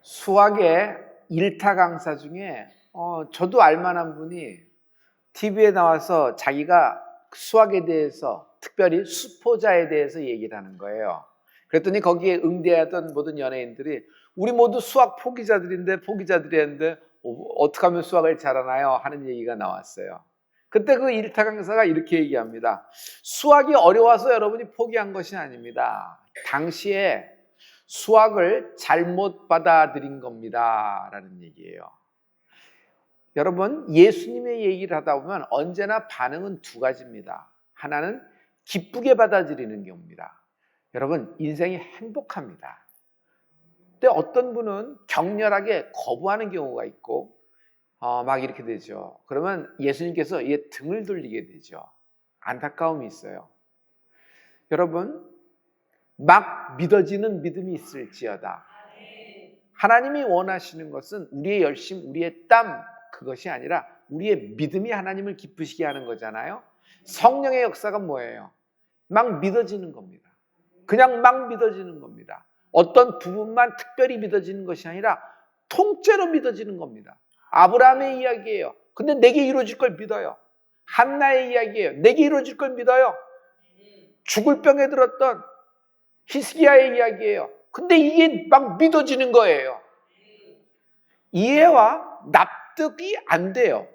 수학의 일타 강사 중에 저도 알만한 분이 TV에 나와서 자기가 수학에 대해서 특별히 수포자에 대해서 얘기를 하는 거예요. 그랬더니 거기에 응대하던 모든 연예인들이 우리 모두 수학 포기자들인데 어떻게 하면 수학을 잘하나요? 하는 얘기가 나왔어요. 그때 그 일타 강사가 이렇게 얘기합니다. 수학이 어려워서 여러분이 포기한 것이 아닙니다. 당시에 수학을 잘못 받아들인 겁니다. 라는 얘기예요. 여러분, 예수님의 얘기를 하다 보면 언제나 반응은 두 가지입니다. 하나는 기쁘게 받아들이는 경우입니다. 여러분, 인생이 행복합니다. 근데 어떤 분은 격렬하게 거부하는 경우가 있고 막 이렇게 되죠. 그러면 예수님께서 얘 등을 돌리게 되죠. 안타까움이 있어요. 여러분, 막 믿어지는 믿음이 있을지어다. 하나님이 원하시는 것은 우리의 열심, 우리의 땀, 그것이 아니라 우리의 믿음이 하나님을 기쁘시게 하는 거잖아요. 성령의 역사가 뭐예요? 막 믿어지는 겁니다. 그냥 막 믿어지는 겁니다. 어떤 부분만 특별히 믿어지는 것이 아니라 통째로 믿어지는 겁니다. 아브라함의 이야기예요. 근데 내게 이루어질 걸 믿어요. 한나의 이야기예요. 내게 이루어질 걸 믿어요. 죽을 병에 들었던 히스기야의 이야기예요. 근데 이게 막 믿어지는 거예요. 이해와 납득이 안 돼요.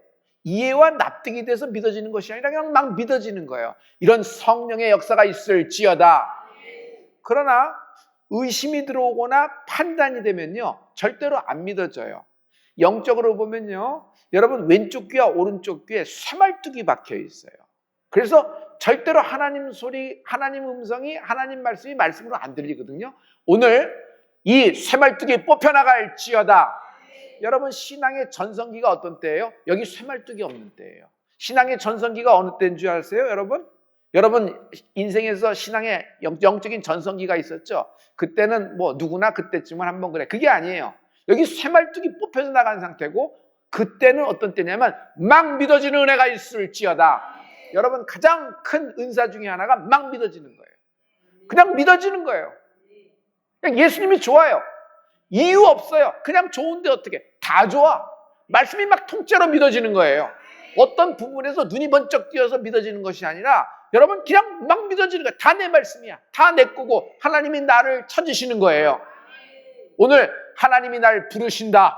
이해와 납득이 돼서 믿어지는 것이 아니라 그냥 막 믿어지는 거예요. 이런 성령의 역사가 있을지어다. 그러나 의심이 들어오거나 판단이 되면요, 절대로 안 믿어져요. 영적으로 보면요, 여러분 왼쪽 귀와 오른쪽 귀에 쇠말뚝이 박혀 있어요. 그래서 절대로 하나님 소리, 하나님 음성이, 하나님 말씀이 말씀으로 안 들리거든요. 오늘 이 쇠말뚝이 뽑혀나갈지어다. 여러분, 신앙의 전성기가 어떤 때예요? 여기 쇠말뚝이 없는 때예요. 신앙의 전성기가 어느 때인 줄 아세요, 여러분? 여러분 인생에서 신앙의 영적인 전성기가 있었죠. 그때는 뭐 누구나 그때쯤은 한번 그래. 그게 아니에요. 여기 쇠말뚝이 뽑혀서 나간 상태고, 그때는 어떤 때냐면 막 믿어지는 은혜가 있을지어다. 여러분, 가장 큰 은사 중에 하나가 막 믿어지는 거예요. 그냥 믿어지는 거예요. 그냥 예수님이 좋아요. 이유 없어요. 그냥 좋은데 어떻게? 다 좋아. 말씀이 막 통째로 믿어지는 거예요. 어떤 부분에서 눈이 번쩍 띄어서 믿어지는 것이 아니라 여러분 그냥 막 믿어지는 거예요. 다 내 말씀이야. 다 내 거고 하나님이 나를 찾으시는 거예요. 오늘 하나님이 날 부르신다.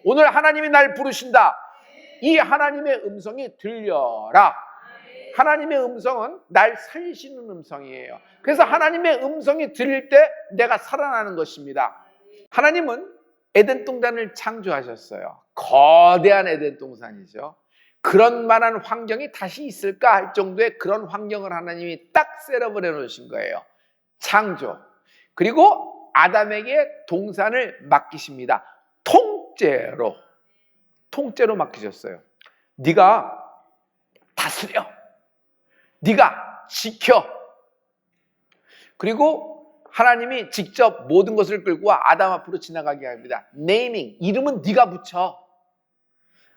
오늘 하나님이 날 부르신다. 이 하나님의 음성이 들려라. 하나님의 음성은 날 살리시는 음성이에요. 그래서 하나님의 음성이 들릴 때 내가 살아나는 것입니다. 하나님은 에덴 동산을 창조하셨어요. 거대한 에덴 동산이죠. 그런 만한 환경이 다시 있을까 할 정도의 그런 환경을 하나님이 딱 셋업을 해놓으신 거예요. 창조. 그리고 아담에게 동산을 맡기십니다. 통째로 맡기셨어요. 네가 다스려. 네가 지켜. 그리고 하나님이 직접 모든 것을 끌고 와 아담 앞으로 지나가게 합니다. 네이밍, 이름은 네가 붙여.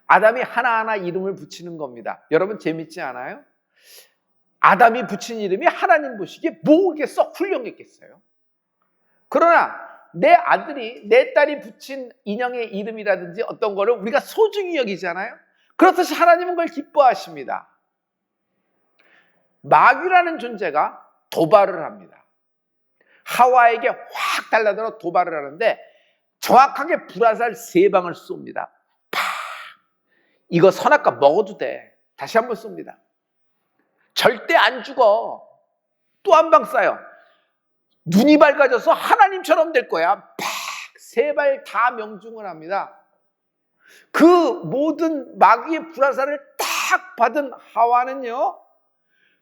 아담이 하나하나 이름을 붙이는 겁니다. 여러분 재밌지 않아요? 아담이 붙인 이름이 하나님 보시기에 뭐게 썩 훌륭했겠어요? 그러나 내 아들이, 내 딸이 붙인 인형의 이름이라든지 어떤 거를 우리가 소중히 여기잖아요? 그렇듯이 하나님은 그걸 기뻐하십니다. 마귀라는 존재가 도발을 합니다. 하와에게 확 달라들어 도발을 하는데 정확하게 불화살 3방을 쏩니다. 팍! 이거 선악과 먹어도 돼. 다시 한번 쏩니다. 절대 안 죽어. 또 한 방 쏴요. 눈이 밝아져서 하나님처럼 될 거야. 팍! 3발 다 명중을 합니다. 그 모든 마귀의 불화살을 딱 받은 하와는요,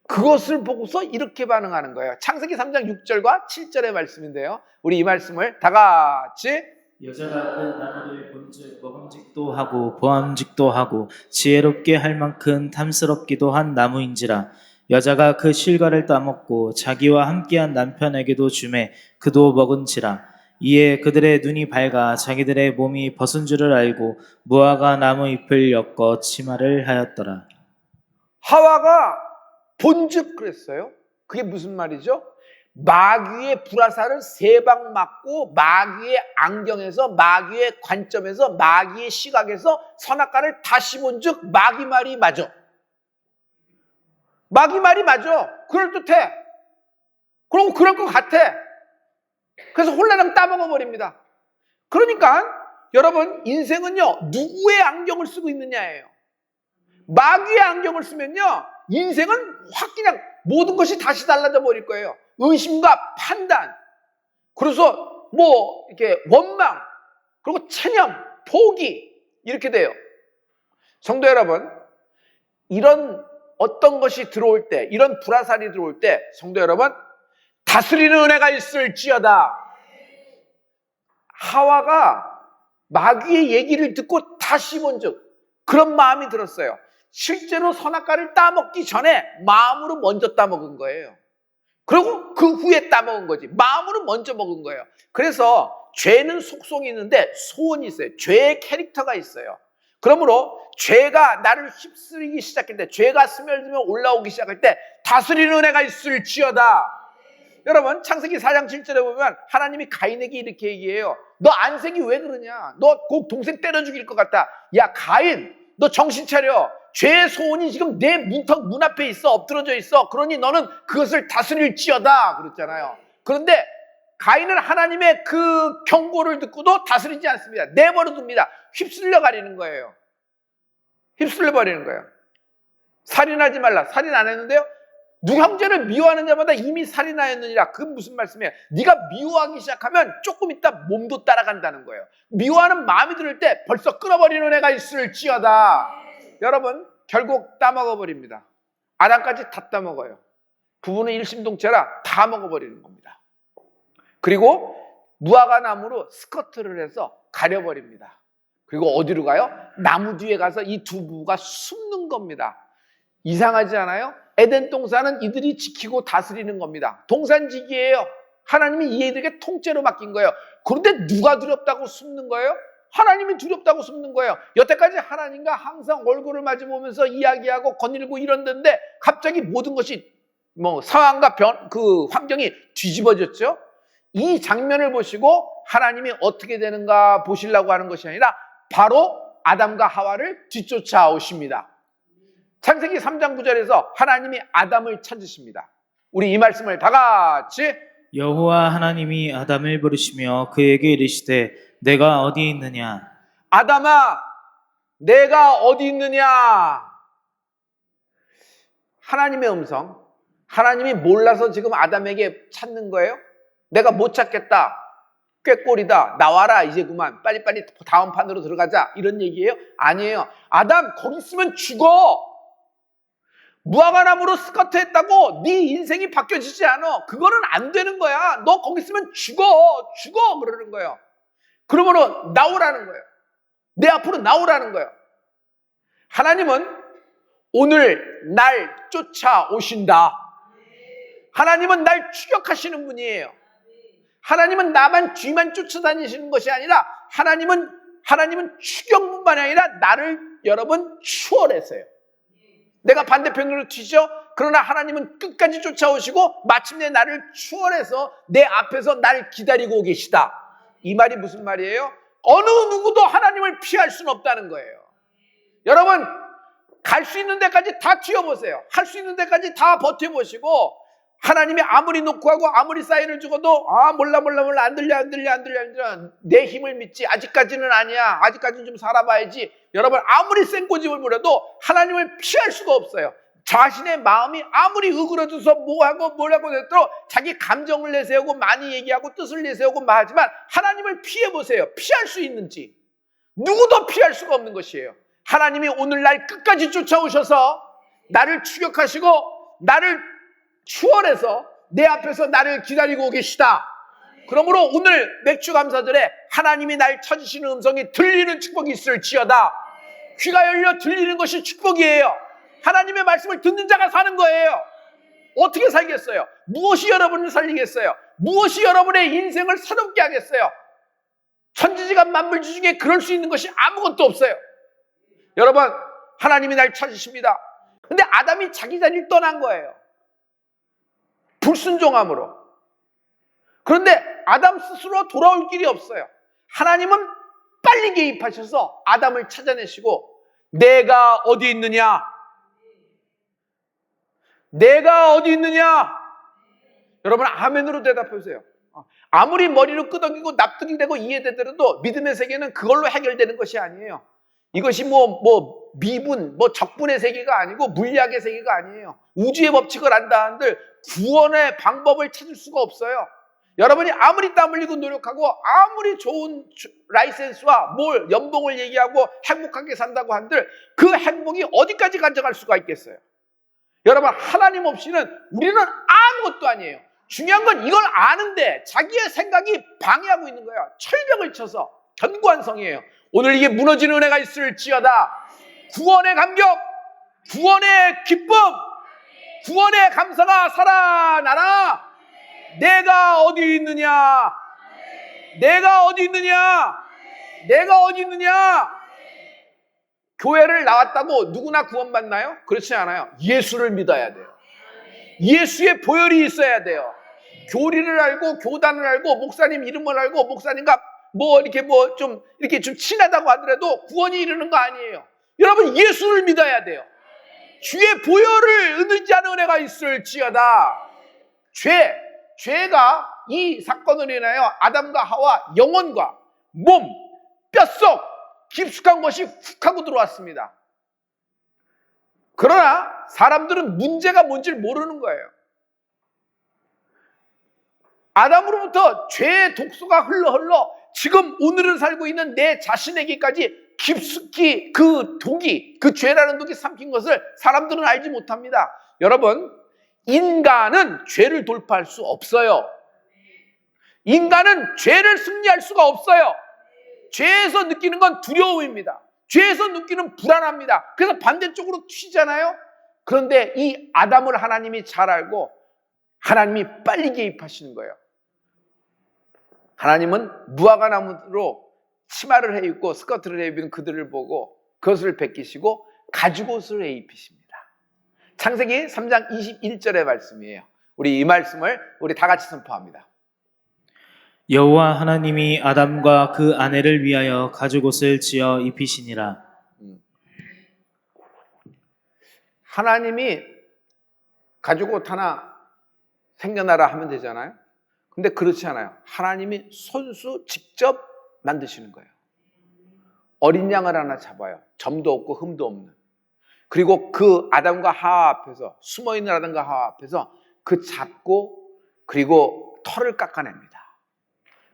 그것을 보고서 이렇게 반응하는 거예요. 창세기 3장 6절과 7절의 말씀인데요. 우리 이 말씀을 다 같이. 여자가 그 나무를 본즉 먹음직도 하고 보암직도 하고 지혜롭게 할 만큼 탐스럽기도 한 나무인지라. 여자가 그 실과를 따먹고 자기와 함께한 남편에게도 주매 그도 먹은지라. 이에 그들의 눈이 밝아 자기들의 몸이 벗은 줄을 알고 무화과 나무 잎을 엮어 치마를 하였더라. 하와가 본즉 그랬어요. 그게 무슨 말이죠? 마귀의 불화살을 3방 맞고 마귀의 안경에서, 마귀의 관점에서, 마귀의 시각에서 선악과를 다시 본즉 마귀 말이 맞아. 마귀 말이 맞아. 그럴듯해. 그리고 그럴 것 같아. 그래서 홀라당 따먹어 버립니다. 그러니까 여러분, 인생은요, 누구의 안경을 쓰고 있느냐예요. 마귀의 안경을 쓰면요, 인생은 확 그냥 모든 것이 다시 달라져 버릴 거예요. 의심과 판단, 그래서 뭐 이렇게 원망, 그리고 체념, 포기, 이렇게 돼요. 성도 여러분, 이런 어떤 것이 들어올 때, 이런 불화살이 들어올 때, 성도 여러분, 다스리는 은혜가 있을지어다. 하와가 마귀의 얘기를 듣고 다시 본즉 그런 마음이 들었어요. 실제로 선악과를 따먹기 전에 마음으로 먼저 따먹은 거예요. 그리고 그 후에 따먹은 거지. 마음으로 먼저 먹은 거예요. 그래서 죄는 속성이 있는데 소원이 있어요. 죄의 캐릭터가 있어요. 그러므로 죄가 나를 휩쓸기 시작할 때, 죄가 스며들며 올라오기 시작할 때 다스리는 은혜가 있을지어다. 여러분, 창세기 4장 7절에 보면 하나님이 가인에게 이렇게 얘기해요. 너 안색이 왜 그러냐? 너 꼭 동생 때려 죽일 것 같다. 야, 가인, 너 정신 차려. 죄의 소원이 지금 내 문 앞에 있어. 엎드러져 있어. 그러니 너는 그것을 다스릴지어다. 그랬잖아요. 그런데 가인은 하나님의 그 경고를 듣고도 다스리지 않습니다. 내버려 둡니다. 휩쓸려 가리는 거예요. 휩쓸려 버리는 거예요. 살인하지 말라. 살인 안 했는데요, 누구 형제를 미워하는 자마다 이미 살인하였느니라. 그건 무슨 말씀이에요? 네가 미워하기 시작하면 조금 있다 몸도 따라간다는 거예요. 미워하는 마음이 들을 때 벌써 끊어버리는 애가 있을지어다. 여러분, 결국 따먹어버립니다. 아담까지 다 따먹어요. 부부는 일심동체라 다 먹어버리는 겁니다. 그리고 무화과 나무로 스커트를 해서 가려버립니다. 그리고 어디로 가요? 나무 뒤에 가서 이 두 부부가 숨는 겁니다. 이상하지 않아요? 에덴 동산은 이들이 지키고 다스리는 겁니다. 동산지기예요. 하나님이 이들에게 통째로 맡긴 거예요. 그런데 누가 두렵다고 숨는 거예요? 하나님이 두렵다고 숨는 거예요. 여태까지 하나님과 항상 얼굴을 마주보면서 이야기하고 거닐고 이런데 갑자기 모든 것이 상황과 그 환경이 뒤집어졌죠. 이 장면을 보시고 하나님이 어떻게 되는가 보시려고 하는 것이 아니라 바로 아담과 하와를 뒤쫓아오십니다. 창세기 3장 9절에서 하나님이 아담을 찾으십니다. 우리 이 말씀을 다 같이. 여호와 하나님이 아담을 부르시며 그에게 이르시되 내가 어디 있느냐? 아담아, 내가 어디 있느냐? 하나님의 음성. 하나님이 몰라서 지금 아담에게 찾는 거예요? 내가 못 찾겠다. 꾀꼬리다. 나와라 이제 그만. 빨리빨리 다음 판으로 들어가자. 이런 얘기예요? 아니에요. 아담, 거기 있으면 죽어. 무화과나무로 스커트 했다고 네 인생이 바뀌어지지 않아. 그거는 안 되는 거야. 너 거기 있으면 죽어 그러는 거예요. 그러므로 나오라는 거예요. 내 앞으로 나오라는 거예요. 하나님은 오늘 날 쫓아오신다. 하나님은 날 추격하시는 분이에요. 하나님은 나만 뒤만 쫓아다니시는 것이 아니라 하나님은 추격뿐만 아니라 나를 여러분 추월해서요. 내가 반대편으로 튀죠? 그러나 하나님은 끝까지 쫓아오시고 마침내 나를 추월해서 내 앞에서 날 기다리고 계시다. 이 말이 무슨 말이에요? 어느 누구도 하나님을 피할 수는 없다는 거예요. 여러분, 갈 수 있는 데까지 다 튀어보세요. 할 수 있는 데까지 다 버텨보시고 하나님이 아무리 놓고 하고 아무리 사인을 죽어도 몰라 안 들려 내 힘을 믿지. 아직까지는 아니야. 아직까지는 좀 살아봐야지. 여러분, 아무리 생고집을 부려도 하나님을 피할 수가 없어요. 자신의 마음이 아무리 으그러져서 뭐라고 했도록 자기 감정을 내세우고 많이 얘기하고 뜻을 내세우고 하지만 하나님을 피해보세요. 피할 수 있는지. 누구도 피할 수가 없는 것이에요. 하나님이 오늘날 끝까지 쫓아오셔서 나를 추격하시고 나를 추월해서 내 앞에서 나를 기다리고 계시다. 그러므로 오늘 맥주감사절에 하나님이 날 찾으시는 음성이 들리는 축복이 있을지어다. 귀가 열려 들리는 것이 축복이에요. 하나님의 말씀을 듣는 자가 사는 거예요. 어떻게 살겠어요? 무엇이 여러분을 살리겠어요? 무엇이 여러분의 인생을 새롭게 하겠어요? 천지지간 만물지 중에 그럴 수 있는 것이 아무것도 없어요. 여러분, 하나님이 날 찾으십니다. 근데 아담이 자기 자리를 떠난 거예요. 불순종함으로. 그런데 아담 스스로 돌아올 길이 없어요. 하나님은 빨리 개입하셔서 아담을 찾아내시고 내가 어디 있느냐? 내가 어디 있느냐? 여러분 아멘으로 대답해 보세요. 아무리 머리로 끄덕이고 납득이 되고 이해되더라도 믿음의 세계는 그걸로 해결되는 것이 아니에요. 이것이 미분, 적분의 세계가 아니고 물리학의 세계가 아니에요. 우주의 법칙을 안다 한들 구원의 방법을 찾을 수가 없어요. 여러분이 아무리 땀 흘리고 노력하고 아무리 좋은 라이센스와 연봉을 얘기하고 행복하게 산다고 한들 그 행복이 어디까지 가져갈 수가 있겠어요? 여러분 하나님 없이는 우리는 아무것도 아니에요. 중요한 건 이걸 아는데 자기의 생각이 방해하고 있는 거예요. 철벽을 쳐서 견고한 성이에요. 오늘 이게 무너지는 은혜가 있을지어다. 구원의 감격, 구원의 기쁨, 구원의 감사가 살아나라. 내가 어디 있느냐? 내가 어디 있느냐? 내가 어디 있느냐? 교회를 나왔다고 누구나 구원받나요? 그렇지 않아요. 예수를 믿어야 돼요. 예수의 보혈이 있어야 돼요. 교리를 알고 교단을 알고 목사님 이름을 알고 목사님과 이렇게 좀 친하다고 하더라도 구원이 이르는 거 아니에요. 여러분 예수를 믿어야 돼요. 주의 보혈을 의지하는 은혜가 있을지어다. 죄가 이 사건으로 인하여 아담과 하와 영혼과 몸, 뼛속 깊숙한 것이 훅 하고 들어왔습니다. 그러나 사람들은 문제가 뭔지를 모르는 거예요. 아담으로부터 죄의 독소가 흘러 지금 오늘을 살고 있는 내 자신에게까지 깊숙이 그 독이, 그 죄라는 독이 삼킨 것을 사람들은 알지 못합니다. 여러분, 인간은 죄를 돌파할 수 없어요. 인간은 죄를 승리할 수가 없어요. 죄에서 느끼는 건 두려움입니다. 죄에서 느끼는 불안합니다. 그래서 반대쪽으로 튀잖아요. 그런데 이 아담을 하나님이 잘 알고 하나님이 빨리 개입하시는 거예요. 하나님은 무화과 나무로 치마를 해 입고 스커트를 해 입은 그들을 보고 그것을 벗기시고 가죽옷을 해 입히십니다. 창세기 3장 21절의 말씀이에요. 우리 이 말씀을 우리 다 같이 선포합니다. 여호와 하나님이 아담과 그 아내를 위하여 가죽옷을 지어 입히시니라. 하나님이 가죽옷 하나 생겨나라 하면 되잖아요. 근데 그렇지 않아요. 하나님이 손수 직접 만드시는 거예요. 어린 양을 하나 잡아요. 점도 없고 흠도 없는. 그리고 그 아담과 하와 앞에서, 숨어있는 아담과 하와 앞에서 그 잡고 그리고 털을 깎아냅니다.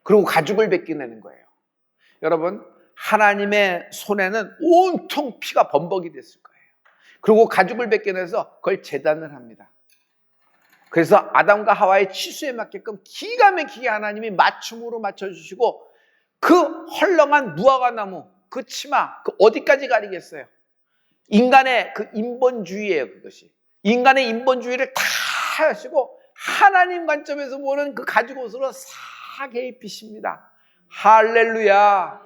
그리고 가죽을 벗겨내는 거예요. 여러분, 하나님의 손에는 온통 피가 범벅이 됐을 거예요. 그리고 가죽을 벗겨내서 그걸 제단을 합니다. 그래서 아담과 하와의 치수에 맞게끔 기가 막히게 하나님이 맞춤으로 맞춰주시고 그 헐렁한 무화과 나무, 그 치마, 그 어디까지 가리겠어요? 인간의 그 인본주의예요, 그것이. 인간의 인본주의를 다 하시고 하나님 관점에서 보는 그 가죽옷으로 싹 입히십니다. 할렐루야.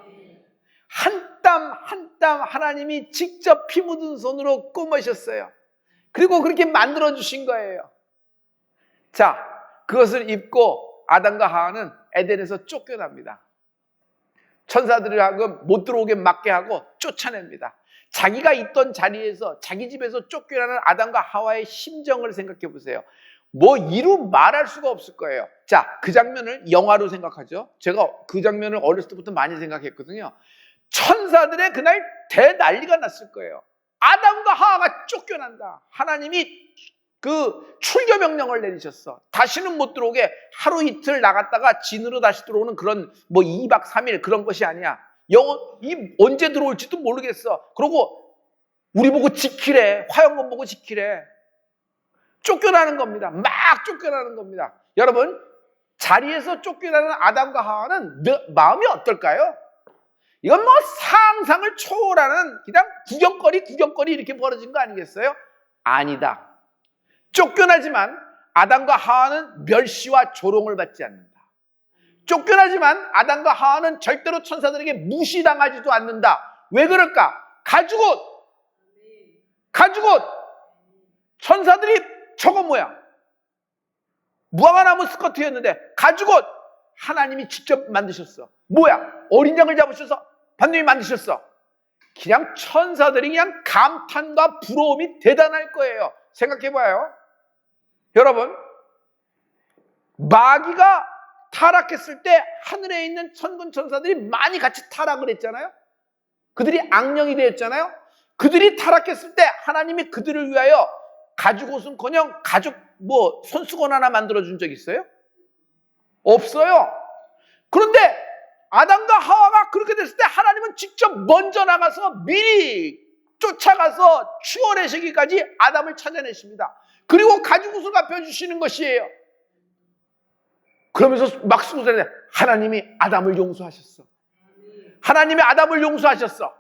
한 땀 한 땀 하나님이 직접 피 묻은 손으로 꾸미셨어요. 그리고 그렇게 만들어주신 거예요. 자, 그것을 입고 아담과 하와는 에덴에서 쫓겨납니다. 천사들이 하금 못 들어오게 막게 하고 쫓아냅니다. 자기가 있던 자리에서 자기 집에서 쫓겨나는 아담과 하와의 심정을 생각해 보세요. 이루 말할 수가 없을 거예요. 자, 그 장면을 영화로 생각하죠. 제가 그 장면을 어렸을 때부터 많이 생각했거든요. 천사들의 그날 대난리가 났을 거예요. 아담과 하와가 쫓겨난다. 하나님이 그 출교 명령을 내리셨어. 다시는 못 들어오게 하루 이틀 나갔다가 진으로 다시 들어오는 그런 2박 3일 그런 것이 아니야. 언제 들어올지도 모르겠어. 그러고 우리 보고 지키래. 화영건 보고 지키래. 쫓겨나는 겁니다. 막 쫓겨나는 겁니다. 여러분, 자리에서 쫓겨나는 아담과 하와는 마음이 어떨까요? 이건 상상을 초월하는 그냥 구경거리 이렇게 벌어진 거 아니겠어요? 아니다. 쫓겨나지만 아담과 하와는 멸시와 조롱을 받지 않는다. 쫓겨나지만 아담과 하와는 절대로 천사들에게 무시당하지도 않는다. 왜 그럴까? 가죽옷! 천사들이 저거 뭐야? 무화과나무 스커트였는데 가죽옷 하나님이 직접 만드셨어. 뭐야? 어린 양을 잡으셔서 반드시 만드셨어. 그냥 천사들이 그냥 감탄과 부러움이 대단할 거예요. 생각해봐요. 여러분, 마귀가 타락했을 때 하늘에 있는 천군 천사들이 많이 같이 타락을 했잖아요. 그들이 악령이 되었잖아요. 그들이 타락했을 때 하나님이 그들을 위하여 가죽옷은커녕 가죽 손수건 하나 만들어준 적 있어요? 없어요. 그런데 아담과 하와가 그렇게 됐을 때 하나님은 직접 먼저 나가서 미리 쫓아가서 추월하시기까지 아담을 찾아내십니다. 그리고 가죽옷을 갚아주시는 것이에요. 그러면서 막 쓰고 다니는데 하나님이 아담을 용서하셨어. 하나님이 아담을 용서하셨어.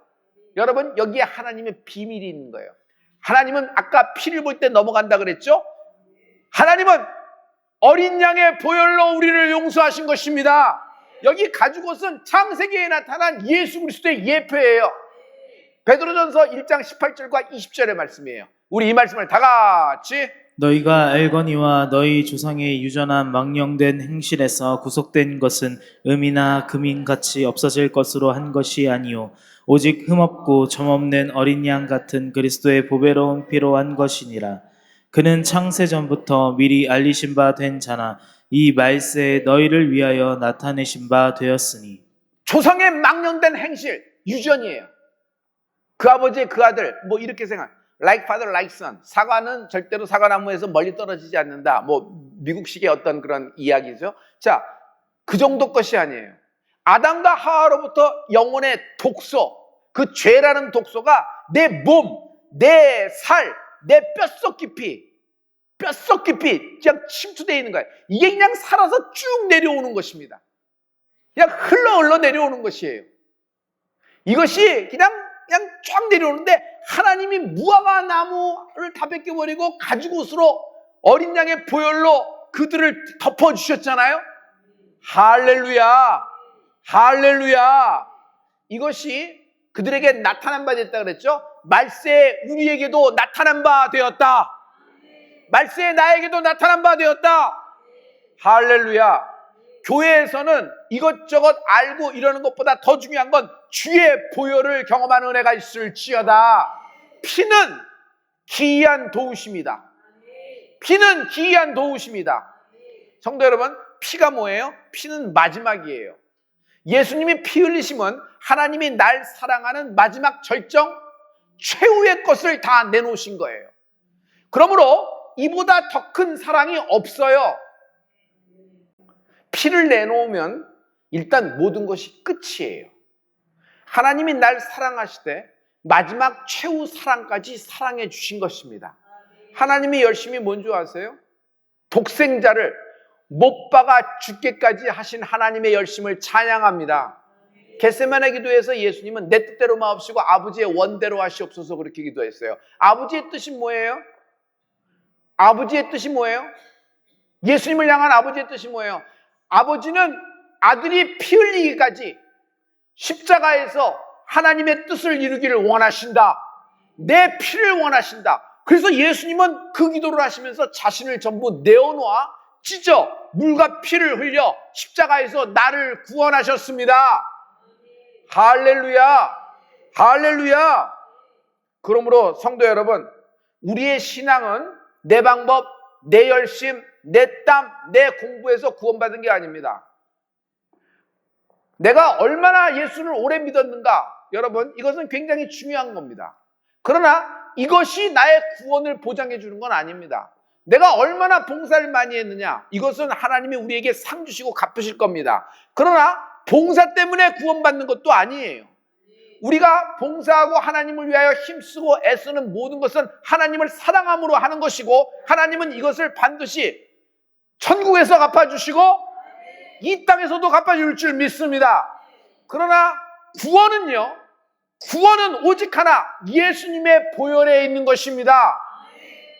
여러분, 여기에 하나님의 비밀이 있는 거예요. 하나님은 아까 피를 볼 때 넘어간다 그랬죠? 하나님은 어린 양의 보혈로 우리를 용서하신 것입니다. 여기 가죽옷은 창세기에 나타난 예수 그리스도의 예표예요. 베드로전서 1장 18절과 20절의 말씀이에요. 우리 이 말씀을 다 같이. 너희가 알거니와 너희 조상의 유전한 망령된 행실에서 구속된 것은 음이나 금인같이 없어질 것으로 한 것이 아니요 오직 흠없고 점없는 어린 양 같은 그리스도의 보배로운 피로 한 것이니라. 그는 창세전부터 미리 알리신 바 된 자나 이 말세에 너희를 위하여 나타내신 바 되었으니. 조상의 망령된 행실, 유전이에요. 그 아버지, 그 아들, 이렇게 생각. Like father, like son. 사과는 절대로 사과나무에서 멀리 떨어지지 않는다. 미국식의 어떤 그런 이야기죠. 자, 그 정도 것이 아니에요. 아담과 하와로부터 영혼의 독소, 그 죄라는 독소가 내 몸, 내 살, 내 뼛속 깊이 그냥 침투되어 있는 거예요. 이게 그냥 살아서 쭉 내려오는 것입니다. 그냥 흘러 내려오는 것이에요. 이것이 그냥 쫙 내려오는데 하나님이 무화과 나무를 다 벗겨버리고 가죽옷으로 어린 양의 보혈로 그들을 덮어주셨잖아요. 할렐루야, 할렐루야. 이것이 그들에게 나타난 바 됐다 그랬죠. 말세에 우리에게도 나타난 바 되었다. 말세에 나에게도 나타난 바 되었다. 할렐루야. 교회에서는 이것저것 알고 이러는 것보다 더 중요한 건 주의 보혈을 경험하는 은혜가 있을지어다. 피는 기이한 도우십니다. 피는 기이한 도우십니다. 성도 여러분, 피가 뭐예요? 피는 마지막이에요. 예수님이 피 흘리심은 하나님이 날 사랑하는 마지막 절정, 최후의 것을 다 내놓으신 거예요. 그러므로 이보다 더 큰 사랑이 없어요. 피를 내놓으면 일단 모든 것이 끝이에요. 하나님이 날 사랑하시되 마지막 최후 사랑까지 사랑해 주신 것입니다. 하나님이 열심히 뭔 줄 아세요? 독생자를 못 박아 죽게까지 하신 하나님의 열심을 찬양합니다. 겟세마네 기도에서 예수님은 내 뜻대로 마옵시고 아버지의 원대로 하시옵소서 그렇게 기도했어요. 아버지의 뜻이 뭐예요? 아버지의 뜻이 뭐예요? 예수님을 향한 아버지의 뜻이 뭐예요? 아버지는 아들이 피 흘리기까지 십자가에서 하나님의 뜻을 이루기를 원하신다. 내 피를 원하신다. 그래서 예수님은 그 기도를 하시면서 자신을 전부 내어놓아 찢어 물과 피를 흘려 십자가에서 나를 구원하셨습니다. 할렐루야, 할렐루야. 그러므로 성도 여러분, 우리의 신앙은 내 방법, 내 열심, 내 땀, 내 공부에서 구원받은 게 아닙니다. 내가 얼마나 예수를 오래 믿었는가, 여러분, 이것은 굉장히 중요한 겁니다. 그러나 이것이 나의 구원을 보장해 주는 건 아닙니다. 내가 얼마나 봉사를 많이 했느냐, 이것은 하나님이 우리에게 상 주시고 갚으실 겁니다. 그러나 봉사 때문에 구원받는 것도 아니에요. 우리가 봉사하고 하나님을 위하여 힘쓰고 애쓰는 모든 것은 하나님을 사랑함으로 하는 것이고, 하나님은 이것을 반드시 천국에서 갚아주시고 이 땅에서도 갚아줄 줄 믿습니다. 그러나 구원은요, 구원은 오직 하나, 예수님의 보혈에 있는 것입니다.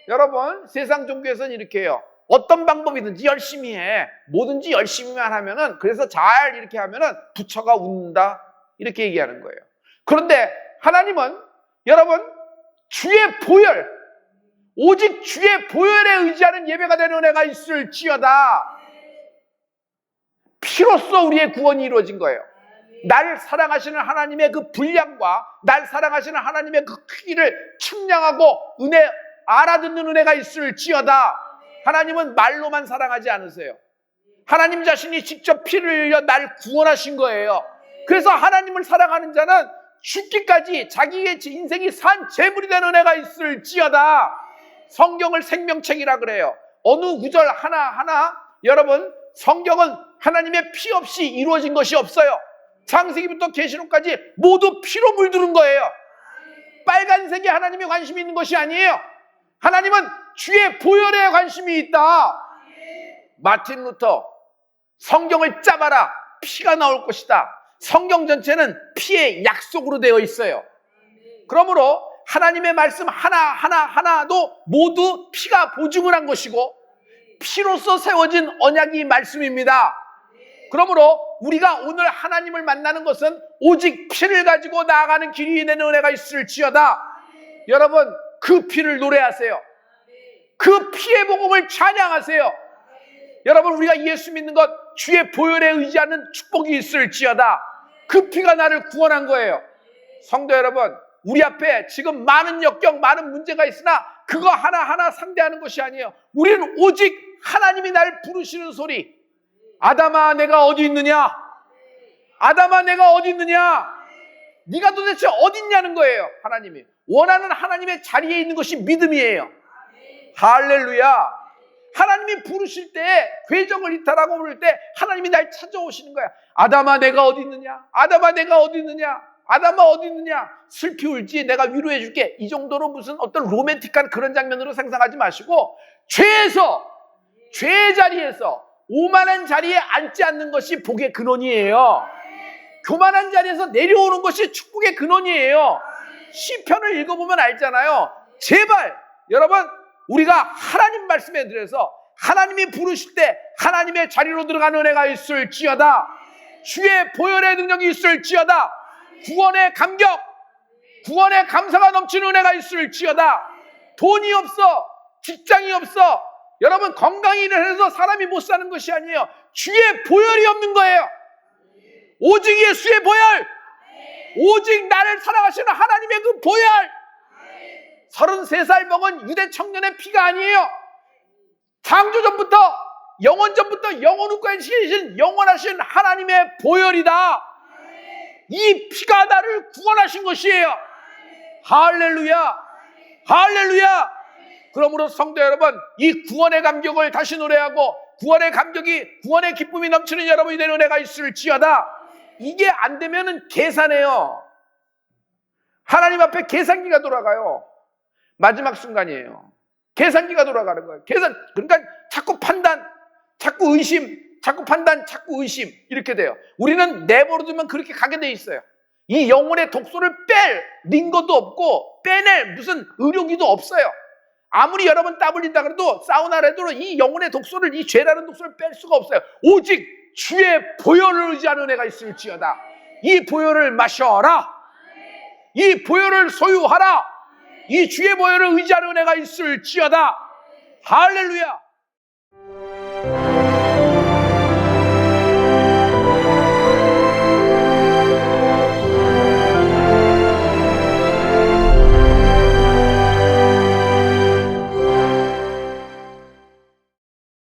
여러분, 세상 종교에서는 이렇게 해요. 어떤 방법이든지 열심히 해. 뭐든지 열심히만 하면은, 그래서 잘 이렇게 하면은 부처가 웃는다, 이렇게 얘기하는 거예요. 그런데 하나님은 여러분, 주의 보혈, 오직 주의 보혈에 의지하는 예배가 되는 은혜가 있을지어다. 피로써 우리의 구원이 이루어진 거예요. 날 사랑하시는 하나님의 그 분량과 날 사랑하시는 하나님의 그 크기를 측량하고 알아듣는 은혜가 있을지어다. 하나님은 말로만 사랑하지 않으세요. 하나님 자신이 직접 피를 흘려 날 구원하신 거예요. 그래서 하나님을 사랑하는 자는 죽기까지 자기의 인생이 산 제물이 된 은혜가 있을지어다. 성경을 생명책이라 그래요. 어느 구절 하나하나 여러분, 성경은 하나님의 피 없이 이루어진 것이 없어요. 창세기부터 계시록까지 모두 피로 물드는 거예요. 빨간색에 하나님의 관심이 있는 것이 아니에요. 하나님은 주의 보혈에 관심이 있다. 마틴 루터, 성경을 짜봐라, 피가 나올 것이다. 성경 전체는 피의 약속으로 되어 있어요. 그러므로 하나님의 말씀 하나도 모두 피가 보증을 한 것이고 피로써 세워진 언약이 말씀입니다. 그러므로 우리가 오늘 하나님을 만나는 것은 오직 피를 가지고 나아가는 길이 되는 은혜가 있을지어다. 여러분, 그 피를 노래하세요. 그 피의 복음을 찬양하세요. 여러분, 우리가 예수 믿는 것, 주의 보혈에 의지하는 축복이 있을지어다. 그 피가 나를 구원한 거예요. 성도 여러분, 우리 앞에 지금 많은 역경, 많은 문제가 있으나 그거 하나하나 상대하는 것이 아니에요. 우리는 오직 하나님이 날 부르시는 소리, 아담아 내가 어디 있느냐? 아담아 내가 어디 있느냐? 네가 도대체 어디 있냐는 거예요. 하나님이 원하는 하나님의 자리에 있는 것이 믿음이에요. 할렐루야. 하나님이 부르실 때, 궤적을 이탈하고 부를 때 하나님이 날 찾아오시는 거야. 아담아 내가 어디 있느냐? 아담아 내가 어디 있느냐? 아담아 어디 있느냐? 슬피 울지 내가 위로해 줄게. 이 정도로 무슨 어떤 로맨틱한 그런 장면으로 상상하지 마시고, 죄의 자리에서 오만한 자리에 앉지 않는 것이 복의 근원이에요. 교만한 자리에서 내려오는 것이 축복의 근원이에요. 시편을 읽어보면 알잖아요. 제발 여러분, 우리가 하나님 말씀에 들어서 하나님이 부르실 때 하나님의 자리로 들어가는 은혜가 있을지어다. 주의 보혈의 능력이 있을지어다. 구원의 감격, 구원의 감사가 넘치는 은혜가 있을지어다. 돈이 없어, 직장이 없어, 여러분 건강이 이래서 사람이 못 사는 것이 아니에요. 주의 보혈이 없는 거예요. 오직 예수의 보혈, 오직 나를 사랑하시는 하나님의 그 보혈. 33살 먹은 유대 청년의 피가 아니에요. 창조전부터 영원전부터 영원후까지 계신 영원하신 하나님의 보혈이다. 이 피가 나를 구원하신 것이에요. 할렐루야, 할렐루야. 그러므로 성도 여러분, 이 구원의 감격을 다시 노래하고 구원의 감격이, 구원의 기쁨이 넘치는 여러분이 되는 은혜가 있을지어다. 이게 안 되면은 계산해요. 하나님 앞에 계산기가 돌아가요. 마지막 순간이에요. 계산기가 돌아가는 거예요. 그러니까 자꾸 판단, 자꾸 의심, 자꾸 판단, 자꾸 의심, 이렇게 돼요. 우리는 내버려두면 그렇게 가게 돼 있어요. 이 영혼의 독소를 뺄 링거도 없고 빼낼 무슨 의료기도 없어요. 아무리 여러분 땀 흘린다 그래도 사우나를 해도 이 영혼의 독소를, 이 죄라는 독소를 뺄 수가 없어요. 오직 주의 보혈을 의지하는 은혜가 있을지어다. 이 보혈을 마셔라. 이 보혈을 소유하라. 이 주의 보혈을 의지하는 은혜가 있을지어다. 할렐루야.